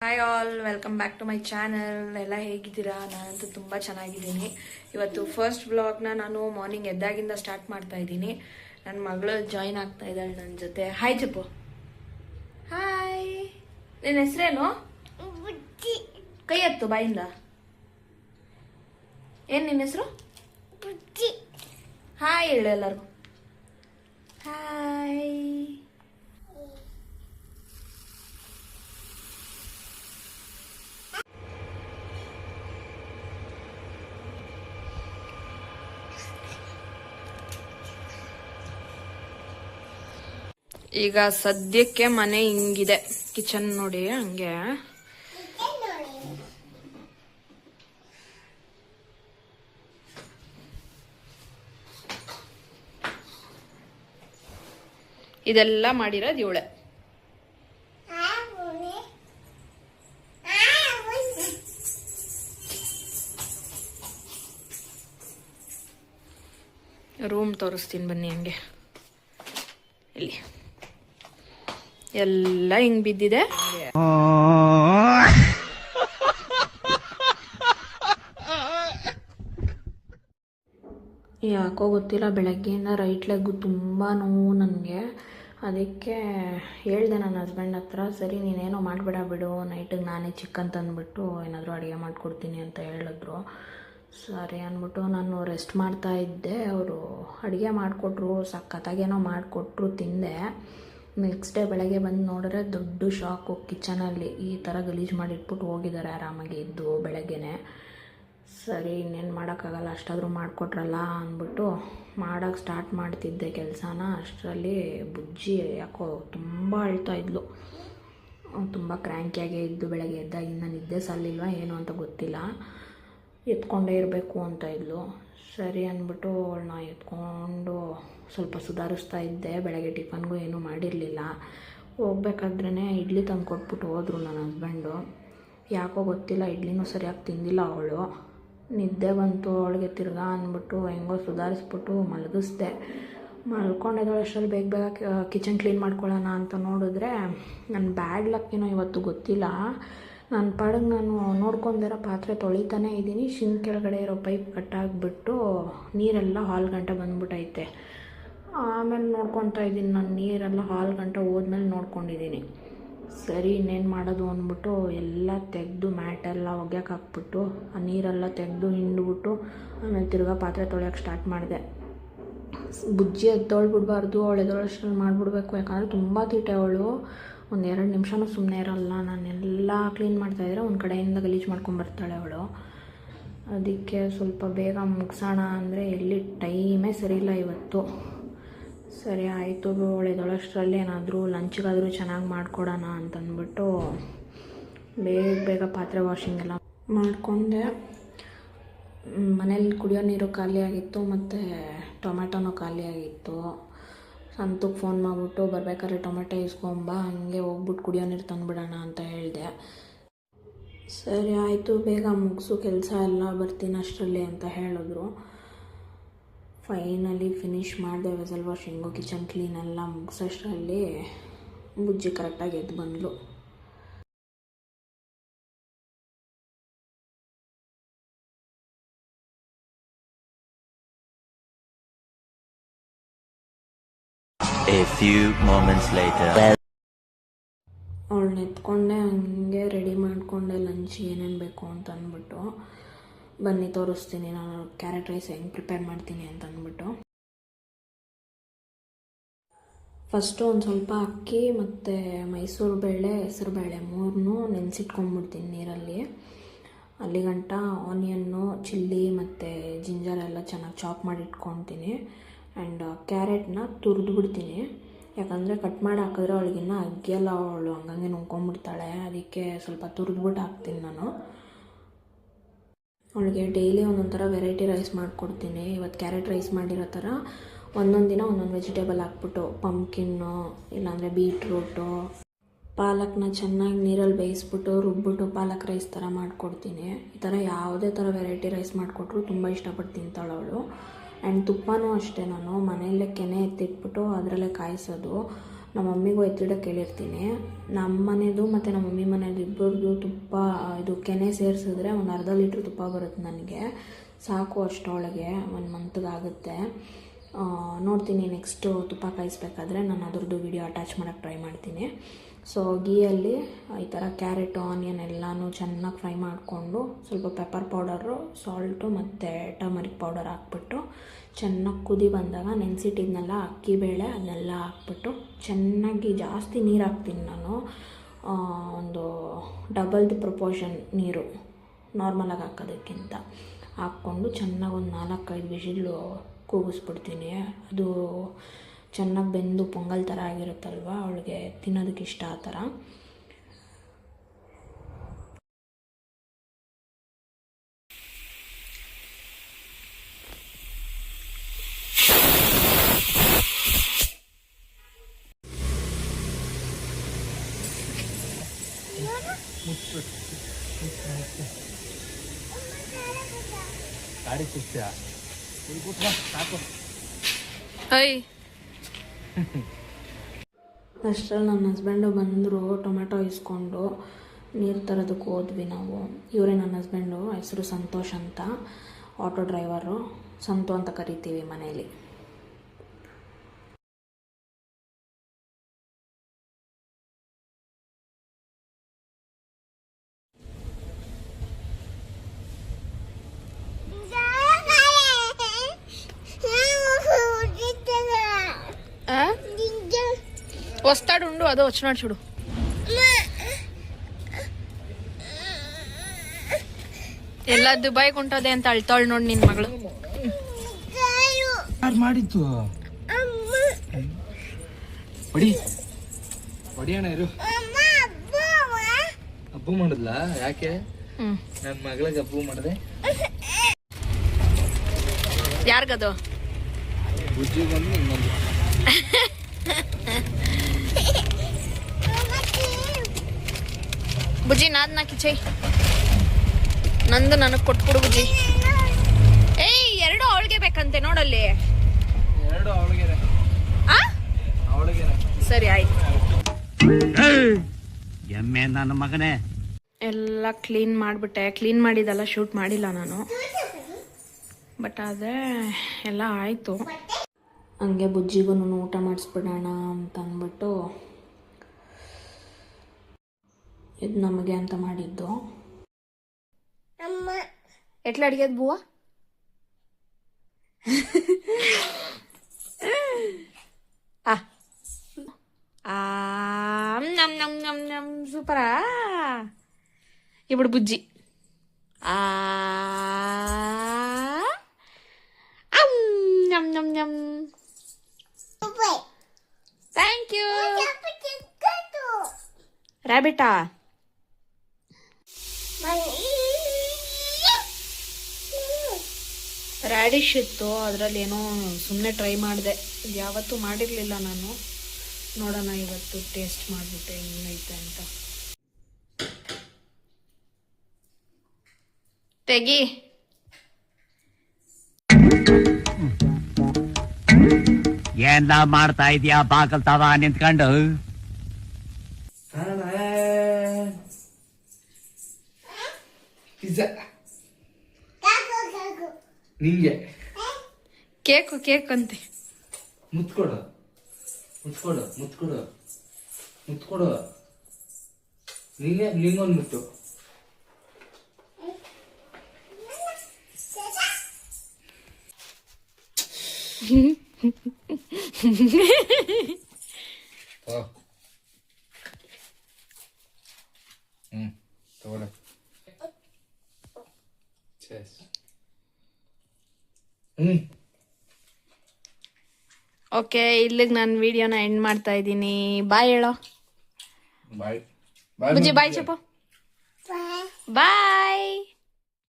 Hi all, welcome back to my channel. ಎಲ್ಲ ಹೇಗಿದ್ದೀರಾ? ನಾನಂತೂ ತುಂಬ ಚೆನ್ನಾಗಿದ್ದೀನಿ. ಇವತ್ತು ಫಸ್ಟ್ ವ್ಲಾಗ್ನ ನಾನು ಮಾರ್ನಿಂಗ್ ಎದ್ದಾಗಿಂದ ಸ್ಟಾರ್ಟ್ ಮಾಡ್ತಾ ಇದ್ದೀನಿ. ನನ್ನ ಮಗಳು ಜಾಯಿನ್ ಆಗ್ತಾ ಇದ್ದಾಳೆ ನನ್ನ ಜೊತೆ. ಹಾಯ್ ಚಪ್ಪು. ಹಾಯ್. ನಿನ್ನ ಹೆಸರೇನು? ಕೈ ಎತ್ತು ಬಾಯಿಂದ. ಏನು ನಿನ್ನ ಹೆಸರು? ಹಾಯ್ ಹೇಳು ಎಲ್ಲರಿಗೂ. ಹಾಯ್. ಈಗ ಸದ್ಯಕ್ಕೆ ಮನೆ ಹಿಂಗಿದೆ. ಕಿಚನ್ ನೋಡಿ ಹಂಗೆ. ಇದೆಲ್ಲ ಮಾಡಿರೋದು ಇವಳೆ. ರೂಮ್ ತೋರಿಸ್ತೀನಿ ಬನ್ನಿ. ಹಂಗೆ ಇಲ್ಲಿ ಎಲ್ಲ ಹಿಂಗ್ ಬಿದ್ದಿದೆ. ಯಾಕೋ ಗೊತ್ತಿಲ್ಲ, ಬೆಳಗ್ಗೆಯಿಂದ ರೈಟ್ ಲೆಗ್ ತುಂಬ ನೋವು ನನಗೆ. ಅದಕ್ಕೆ ಹೇಳ್ದೆ ನನ್ನ ಹಸ್ಬೆಂಡ್ ಹತ್ರ, ಸರಿ ನೀನೇನೋ ಮಾಡಬೇಡ ಬಿಡು, ನೈಟಿಗೆ ನಾನೇ ಚಿಕನ್ ತಂದುಬಿಟ್ಟು ಏನಾದರೂ ಅಡುಗೆ ಮಾಡಿಕೊಡ್ತೀನಿ ಅಂತ ಹೇಳಿದ್ರು. ಸರಿ ಅಂದ್ಬಿಟ್ಟು ನಾನು ರೆಸ್ಟ್ ಮಾಡ್ತಾ ಇದ್ದೆ. ಅವರು ಅಡುಗೆ ಮಾಡಿಕೊಟ್ರು, ಸಖತ್ತಾಗೇನೋ ಮಾಡಿಕೊಟ್ರು, ತಿಂದೆ. ನೆಕ್ಸ್ಟ್ ಡೇ ಬೆಳಗ್ಗೆ ಬಂದು ನೋಡಿದ್ರೆ ದೊಡ್ಡ ಶಾಕು. ಕಿಚನಲ್ಲಿ ಈ ಥರ ಗಲೀಜು ಮಾಡಿಟ್ಬಿಟ್ಟು ಹೋಗಿದ್ದಾರೆ ಆರಾಮಾಗಿ ಇದ್ದು ಬೆಳಗ್ಗೆನೆ. ಸರಿ ಇನ್ನೇನು ಮಾಡೋಕ್ಕಾಗಲ್ಲ, ಅಷ್ಟಾದರೂ ಮಾಡಿಕೊಟ್ರಲ್ಲ ಅಂದ್ಬಿಟ್ಟು ಮಾಡೋಕ್ಕೆ ಸ್ಟಾರ್ಟ್ ಮಾಡ್ತಿದ್ದೆ ಕೆಲಸನ. ಅಷ್ಟರಲ್ಲಿ ಬುಜ್ಜಿ ಯಾಕೋ ತುಂಬ ಅಳ್ತಾ ಇದ್ಲು. ತುಂಬ ಕ್ರ್ಯಾಂಕಿಯಾಗೇ ಇದ್ದು. ಬೆಳಗ್ಗೆ ಎದ್ದಾಗಿಂದ ನಿದ್ದೆ ಸಲ್ಲಿಲ್ವ ಏನು ಅಂತ ಗೊತ್ತಿಲ್ಲ, ಎತ್ಕೊಂಡೇ ಇರಬೇಕು ಅಂತ ಇದ್ಲು. ಸರಿ ಅಂದ್ಬಿಟ್ಟು ಅವಳನ್ನ ಎತ್ಕೊಂಡು ಸ್ವಲ್ಪ ಸುಧಾರಿಸ್ತಾ ಇದ್ದೆ. ಬೆಳಗ್ಗೆ ಟಿಫನ್ಗೂ ಏನೂ ಮಾಡಿರಲಿಲ್ಲ. ಹೋಗ್ಬೇಕಾದ್ರೇ ಇಡ್ಲಿ ತಂದು ಕೊಟ್ಬಿಟ್ಟು ಹೋದರು ನನ್ನ ಹಸ್ಬೆಂಡು. ಯಾಕೋ ಗೊತ್ತಿಲ್ಲ, ಇಡ್ಲಿನೂ ಸರಿಯಾಗಿ ತಿಂದಿಲ್ಲ ಅವಳು. ನಿದ್ದೆ ಬಂತು ಅವಳಿಗೆ ತಿರ್ಗಾ ಅಂದ್ಬಿಟ್ಟು ಹೆಂಗೋ ಸುಧಾರಿಸ್ಬಿಟ್ಟು ಮಲಗಿಸ್ದೆ. ಮಲ್ಕೊಂಡಿದ್ದಳು. ಅಷ್ಟರಲ್ಲಿ ಬೇಗ ಬೇಗ ಕಿಚನ್ ಕ್ಲೀನ್ ಮಾಡ್ಕೊಳ್ಳೋಣ ಅಂತ ನೋಡಿದ್ರೆ ನನ್ನ ಬ್ಯಾಡ್ ಲಕ್ಕೇನೋ ಇವತ್ತು ಗೊತ್ತಿಲ್ಲ, ನನ್ನ ಪಾಡಿಗೆ ನಾನು ನೋಡ್ಕೊಂಡಿರೋ ಪಾತ್ರೆ ತೊಳಿತಾನೇ ಇದ್ದೀನಿ. ಶಿಂಕ್ ಕೆಳಗಡೆ ಇರೋ ಪೈಪ್ ಕಟ್ಟಾಗಿಬಿಟ್ಟು ನೀರೆಲ್ಲ ಹಾಲ್ ಗಂಟೆ ಬಂದ್ಬಿಟ್ಟೈತೆ. ಆಮೇಲೆ ನೋಡ್ಕೊತಾ ಇದ್ದೀನಿ, ನಾನು ನೀರೆಲ್ಲ ಹಾಲ್ ಗಂಟೆ ಹೋದ್ಮೇಲೆ ನೋಡ್ಕೊಂಡಿದ್ದೀನಿ. ಸರಿ ಇನ್ನೇನು ಮಾಡೋದು ಅಂದ್ಬಿಟ್ಟು ಎಲ್ಲ ತೆಗೆದು ಮ್ಯಾಟೆಲ್ಲ ಒಗ್ಯಕ್ಕೆ ಹಾಕ್ಬಿಟ್ಟು ಆ ನೀರೆಲ್ಲ ತೆಗೆದು ಹಿಂಡ್ಬಿಟ್ಟು ಆಮೇಲೆ ತಿರ್ಗಾ ಪಾತ್ರೆ ತೊಳೆಯೋಕ್ಕೆ ಸ್ಟಾರ್ಟ್ ಮಾಡಿದೆ. ಬುಜ್ಜಿ ಎದ್ದೊಳ್ಬಿಡ್ಬಾರ್ದು, ಅವಳು ಎದ್ದೊಳಷ್ಟರಲ್ಲಿ ಮಾಡಿಬಿಡ್ಬೇಕು. ಯಾಕಂದರೆ ತುಂಬ ತೀಟೆ ಅವಳು. ಒಂದು 2 ನಿಮಿಷನೂ ಸುಮ್ಮನೆ ಇರಲ್ಲ. ನಾನೆಲ್ಲ ಕ್ಲೀನ್ ಮಾಡ್ತಾಯಿದ್ರೆ ಒಂದು ಕಡೆಯಿಂದ ಗಲೀಜು ಮಾಡ್ಕೊಂಬರ್ತಾಳೆ ಅವಳು. ಅದಕ್ಕೆ ಸ್ವಲ್ಪ ಬೇಗ ಮುಗಿಸೋಣ ಅಂದರೆ ಎಲ್ಲಿ ಟೈಮೇ ಸರಿಯಿಲ್ಲ ಇವತ್ತು. ಸರಿ ಆಯಿತು, ಅವಳೆದೊಳಷ್ಟರಲ್ಲಿ ಏನಾದರೂ ಲಂಚ್ಗಾದರೂ ಚೆನ್ನಾಗಿ ಮಾಡಿಕೊಡೋಣ ಅಂತಂದ್ಬಿಟ್ಟು ಬೇಗ ಬೇಗ ಪಾತ್ರೆ ವಾಷಿಂಗ್ ಎಲ್ಲ ಮಾಡಿಕೊಂಡೆ. ಮನೇಲಿ ಕುಡಿಯೋ ನೀರು ಖಾಲಿಯಾಗಿತ್ತು ಮತ್ತು ಟೊಮೆಟೊನೂ ಖಾಲಿಯಾಗಿತ್ತು. ಸಂತಕ್ಕೆ ಫೋನ್ ಮಾಡಿಬಿಟ್ಟು ಬರ್ಬೇಕಾದ್ರೆ ಟೊಮೆಟೊ ಇಸ್ಕೊಂಬ, ಹಂಗೆ ಹೋಗ್ಬಿಟ್ಟು ಕುಡಿಯೋ ನೀರು ತಂದುಬಿಡೋಣ ಅಂತ ಹೇಳಿದೆ. ಸರಿ ಆಯಿತು, ಬೇಗ ಮುಗಿಸು ಕೆಲಸ ಎಲ್ಲ, ಬರ್ತೀನಿ ಅಷ್ಟರಲ್ಲಿ ಅಂತ ಹೇಳಿದ್ರು. ಫೈನಲಿ ಫಿನಿಷ್ ಮಾಡಿದೆ. ವೆಸಲ್ ವಾಷಿಂಗು ಕಿಚನ್ ಕ್ಲೀನ್ ಎಲ್ಲ ಮುಗಿಸೋಷ್ಟರಲ್ಲಿ ಬುಜ್ಜಿ ಕರೆಕ್ಟಾಗಿ ಎದ್ದು ಬಂದಳು. A few moments later. ಅವಳನ್ನ ಎತ್ಕೊಂಡೆ, ಹಂಗೆ ರೆಡಿ ಮಾಡಿಕೊಂಡೆ ಲಂಚ್ ಏನೇನು ಬೇಕು ಅಂತ ಅಂದ್ಬಿಟ್ಟು. ಬನ್ನಿ ತೋರಿಸ್ತೀನಿ ನಾನು ಕ್ಯಾರೆಟ್ ರೈಸ್ ಹೆಂಗೆ ಪ್ರಿಪೇರ್ ಮಾಡ್ತೀನಿ ಅಂತ ಅಂದ್ಬಿಟ್ಟು. ಫಸ್ಟು ಒಂದು ಸ್ವಲ್ಪ ಅಕ್ಕಿ ಮತ್ತು ಮೈಸೂರು ಬೇಳೆ, ಹೆಸರು ಬೇಳೆ 3 ನೆನೆಸಿಟ್ಕೊಂಡ್ಬಿಡ್ತೀನಿ ನೀರಲ್ಲಿ. ಅಲ್ಲಿಗಂಟ ಆನಿಯನ್ನು, ಚಿಲ್ಲಿ ಮತ್ತು ಜಿಂಜರ್ ಎಲ್ಲ ಚೆನ್ನಾಗಿ ಚಾಪ್ ಮಾಡಿ ಇಟ್ಕೊತೀನಿ. ಆ್ಯಂಡ್ ಕ್ಯಾರೆಟ್ನ ತುರಿದ್ಬಿಡ್ತೀನಿ, ಯಾಕಂದರೆ ಕಟ್ ಮಾಡಿ ಹಾಕಿದ್ರೆ ಅವಳಿಗಿನ್ನ ಅಗ್ಗಿಯಲ್ಲ, ಅವಳು ಹಂಗಂಗೆ ನುಂಗ್ಕೊಂಬಿಡ್ತಾಳೆ. ಅದಕ್ಕೆ ಸ್ವಲ್ಪ ತುರಿದ್ಬಿಟ್ಟು ಹಾಕ್ತೀನಿ ನಾನು. ಅವಳಿಗೆ ಡೈಲಿ ಒಂದೊಂದು ಥರ ವೆರೈಟಿ ರೈಸ್ ಮಾಡಿಕೊಡ್ತೀನಿ. ಇವತ್ತು ಕ್ಯಾರೆಟ್ ರೈಸ್ ಮಾಡಿರೋ ಥರ ಒಂದೊಂದು ದಿನ ಒಂದೊಂದು ವೆಜಿಟೇಬಲ್ ಹಾಕ್ಬಿಟ್ಟು, ಪಂಪ್ಕಿನ್ನು ಇಲ್ಲಾಂದರೆ ಬೀಟ್ರೂಟು, ಪಾಲಕ್ನ ಚೆನ್ನಾಗಿ ನೀರಲ್ಲಿ ಬೇಯಿಸ್ಬಿಟ್ಟು ರುಬ್ಬಿಟ್ಟು ಪಾಲಕ್ ರೈಸ್ ಥರ ಮಾಡಿಕೊಡ್ತೀನಿ. ಈ ಥರ ಯಾವುದೇ ಥರ ವೆರೈಟಿ ರೈಸ್ ಮಾಡಿಕೊಟ್ರು ತುಂಬ ಇಷ್ಟಪಟ್ಟು ತಿಂತಾಳೆ ಅವಳು. ಆ್ಯಂಡ್ ತುಪ್ಪನೂ ಅಷ್ಟೇ, ನಾನು ಮನೆಯಲ್ಲೇ ಕೆನೆ ಎತ್ತಿಟ್ಬಿಟ್ಟು ಅದರಲ್ಲೇ ಕಾಯಿಸೋದು. ನಮ್ಮ ಮಮ್ಮಿಗೂ ಎತ್ತಿಡಕ್ಕೆ ಹೇಳಿರ್ತೀನಿ. ನಮ್ಮ ಮನೆಯದು ಮತ್ತು ನಮ್ಮ ಮಮ್ಮಿ ಮನೆಯದು ಇಬ್ಬರದು ತುಪ್ಪ ಇದು ಕೆನೆ ಸೇರಿಸಿದ್ರೆ ಒಂದು ಅರ್ಧ ಲೀಟ್ರ್ ತುಪ್ಪ ಬರುತ್ತೆ ನನಗೆ, ಸಾಕು ಅಷ್ಟೊಳಗೆ 1 ಮಂತ್ಗಾಗುತ್ತೆ. ನೋಡ್ತೀನಿ ನೆಕ್ಸ್ಟು ತುಪ್ಪ ಕಾಯಿಸ್ಬೇಕಾದ್ರೆ ನಾನು ಅದ್ರದ್ದು ವಿಡಿಯೋ ಅಟ್ಯಾಚ್ ಮಾಡೋಕ್ಕೆ ಟ್ರೈ ಮಾಡ್ತೀನಿ. ಸೊ ಗೀಯಲ್ಲಿ ಈ ಥರ ಕ್ಯಾರೆಟು ಆನಿಯನ್ ಎಲ್ಲನೂ ಚೆನ್ನಾಗಿ ಫ್ರೈ ಮಾಡಿಕೊಂಡು ಸ್ವಲ್ಪ ಪೆಪ್ಪರ್ ಪೌಡರು, ಸಾಲ್ಟು ಮತ್ತು ಟರ್ಮರಿಕ್ ಪೌಡರ್ ಹಾಕ್ಬಿಟ್ಟು ಚೆನ್ನಾಗಿ ಕುದಿ ಬಂದಾಗ ನೆನೆಸಿಟ್ಟಿದ್ನೆಲ್ಲ ಅಕ್ಕಿ ಬೇಳೆ ಅದನ್ನೆಲ್ಲ ಹಾಕ್ಬಿಟ್ಟು ಚೆನ್ನಾಗಿ ಜಾಸ್ತಿ ನೀರು ಹಾಕ್ತೀನಿ ನಾನು. ಒಂದು ಡಬಲ್ದು ಪ್ರಪೋರ್ಷನ್ ನೀರು ನಾರ್ಮಲಾಗಿ ಹಾಕೋದಕ್ಕಿಂತ ಹಾಕ್ಕೊಂಡು ಚೆನ್ನಾಗಿ ಒಂದು 4-5 ವಿಷಿಲು ಕೂಗಿಸ್ಬಿಡ್ತೀನಿ. ಅದು ಚೆನ್ನಾಗಿ ಬೆಂದು ಪೊಂಗಲ್ ಥರ ಆಗಿರುತ್ತಲ್ವ, ಅವಳಿಗೆ ತಿನ್ನೋದಕ್ಕೆ ಇಷ್ಟ ಆ ಥರ. ಗಾಡಿ ಸಿಗ್ತೀಯ ಸಾಕು. ಅಷ್ಟರಲ್ಲಿ ನನ್ನ ಹಸ್ಬೆಂಡು ಬಂದರು, ಟೊಮೆಟೊ ಇಸ್ಕೊಂಡು ನೀರು ತರೋದಕ್ಕೆ ಹೋದ್ವಿ ನಾವು. ಇವರೇ ನನ್ನ ಹಸ್ಬೆಂಡು, ಹೆಸರು ಸಂತೋಷ್ ಅಂತ, ಆಟೋ ಡ್ರೈವರು, ಸಂತು ಅಂತ ಕರಿತೀವಿ ಮನೇಲಿ. వస్తాడు ఉండు, అదో వచ్చినాడు చూడు. ಎಲ್ಲ ದುಬೈಗೆ ಉಂಟದೆ ಅಂತ ಅಳ್ತಾಳು ನೋಡಿ ನಿನ್ ಮಗಳು. ಯಾರು ಮಾಡಿದ್ದು? ಹೊಡಿ ಹೊಡಿಯೋಣ ಇರು. ಹಬ್ಬ ಮಾಡಿದ್ಲಾ? ಯಾಕೆ ನನ್ನ ಮಗಳಿಗೆ ಹಬ್ಬ ಮಾಡಿದೆ? ಯಾರಿಗದು? ಬುಜ್ಜಿಗೊಂದು ಇನ್ನೊಂದು. ಬುಜ್ಜಿ ನಾದ್ನ ಕಿಚೈ ನಂದು ನನಗೆ ಕೊಟ್ಬಿಡು ಬುಜ್ಜಿ. ಏಯ್ 2 ಅವಳಿಗೆ ಬೇಕಂತೆ ನೋಡಲ್ಲಿ. 2 ಅವಳಿಗೆ ಅವಳಿಗೆ. ಸರಿ ಆಯ್ತು. ಎಮ್ಮೆ ನನ್ನ ಮಗನೇ. ಎಲ್ಲ ಕ್ಲೀನ್ ಮಾಡಿಬಿಟ್ಟೆ. ಕ್ಲೀನ್ ಮಾಡಿದೆಲ್ಲ ಶೂಟ್ ಮಾಡಿಲ್ಲ ನಾನು, ಬಟ್ ಅದೇ ಎಲ್ಲ ಆಯಿತು. ಹಂಗೆ ಬುಜ್ಜಿಗೂ ಊಟ ಮಾಡಿಸ್ಬಿಡೋಣ ಅಂತ ಅಂದ್ಬಿಟ್ಟು ಇದು ನಮಗೆ ಅಂತ ಮಾಡಿದ್ದು. ಎಟ್ಲ ಅಡಿಗೆದ್ ಬೂವ? ನಮ್ ನಮ್ ನಮ್ ನಮ್ ಸೂಪರಾ. ఇప్పుడు బుజ్జి నమ్ నమ్ నమ్. Thank you ర్యాబిటా. ರ್ಯಾಡಿಶ್ ಇತ್ತು, ಅದರಲ್ಲಿ ಏನೋ ಸುಮ್ಮನೆ ಟ್ರೈ ಮಾಡಿದೆ. ಯಾವತ್ತೂ ಮಾಡಿರಲಿಲ್ಲ ನಾನು. ನೋಡೋಣ ಇವತ್ತು ಟೇಸ್ಟ್ ಮಾಡಿಬಿಟ್ಟೆ ಹೆಂಗೈತೆ ಅಂತ. ತೆಗಿ. ಏನ ಮಾಡ್ತಾ ಇದೀಯಾ ಬಾಕಲ್ ತವ ನಿಂತ್ಕೊಂಡು? ಪಿಜ್ಜಾ ನಿಂಗೆ. ಕೇಕು ಕೇಕ್ ಅಂತೆ. ಮುತ್ಕೊಡು ಮುತ್ಕೊಡು ಮುತ್ಕೊಡು ಮುತ್ಕೊಡು. ನಿಂಗೊಂದು ಮುತ್ತು. ತಗೊಳ್ಳ. ಓಕೆ, ಇಲ್ಲಿಗೆ ನಾನು ವಿಡಿಯೋನ ಎಂಡ್ ಮಾಡ್ತಾ ಇದ್ದೀನಿ. ಬಾಯ್ ಹೇಳೋ. ಬಾಯ್ ಬುಜ್ಜಿ ಬಾಯ್ ಚಪ್ಪ. ಬಾಯ್.